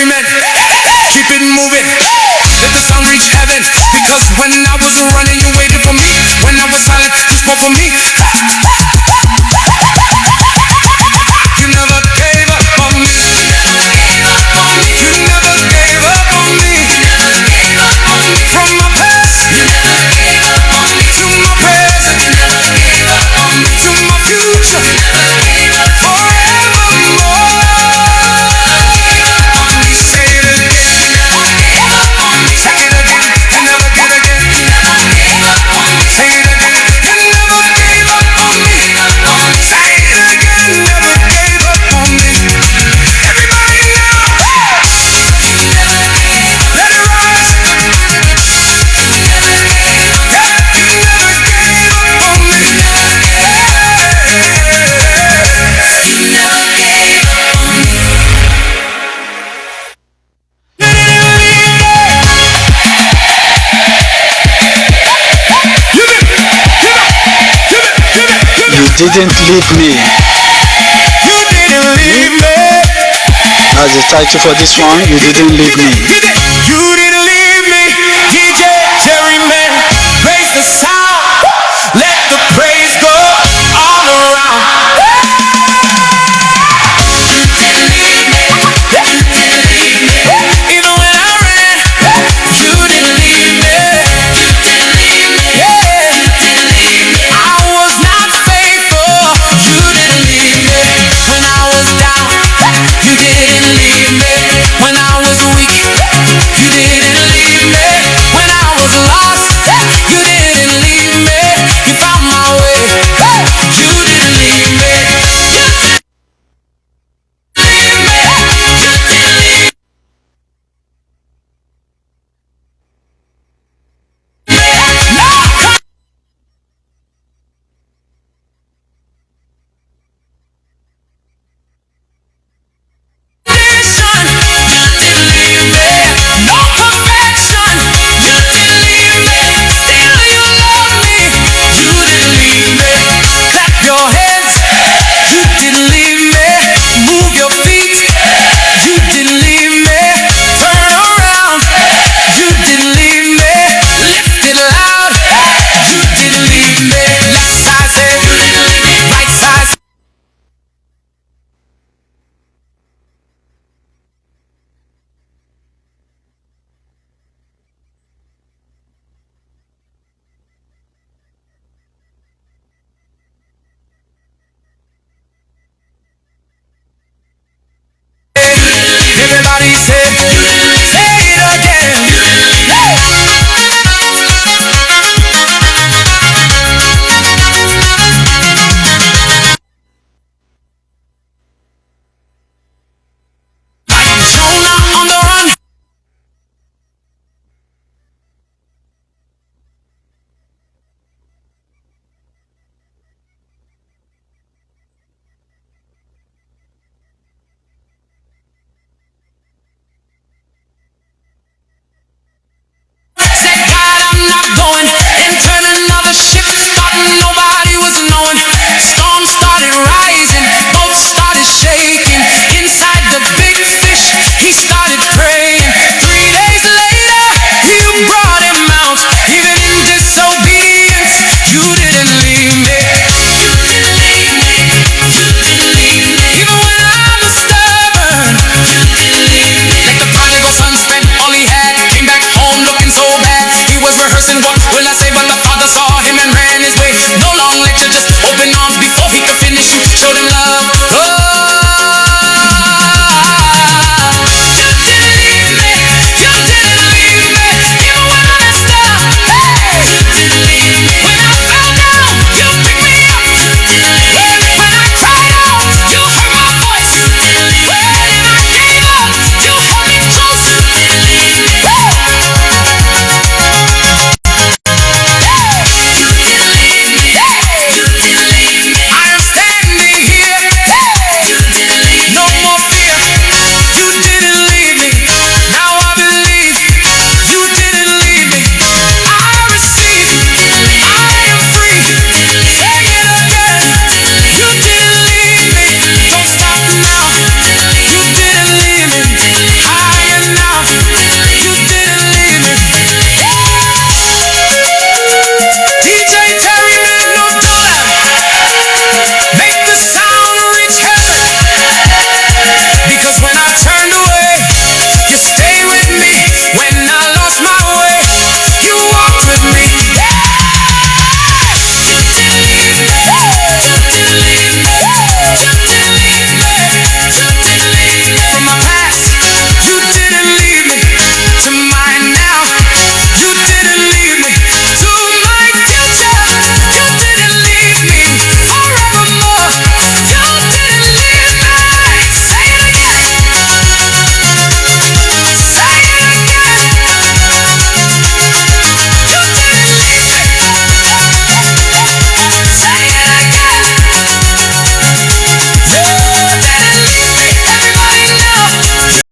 Jerryman. Keep it moving. Let the sound reach heaven. Because when I was running, you waited for me. When I was silent, you spoke for me. You never gave up on me. You never gave up on me. From my past to my present to my future, forevermore. Say it again. Say it again. You never did again. Say it again. You never gave up on me. Say it again. Never gave up on me. Everybody now, let it rise. You didn't leave me. You didn't leave me. As the title for this one, you didn't leave me. You didn't leave me. DJ Jerryman, raise the sound. Let the praise go all around. Even when I ran, you didn't leave me. Yeah, I was not faithful. You didn't leave me. When I was down, you didn't leave me. When I was weak, you didn't leave me. When I was lost, you didn't leave me. You found my way. You didn't leave me. No perfection, you didn't leave me. Still you love me, you didn't leave me. Clap your hands, you didn't leave me. Move your feet, you didn't leave me. Turn around, you didn't leave me. Lift it loud, you didn't leave me. Left side say, right side say. Everybody say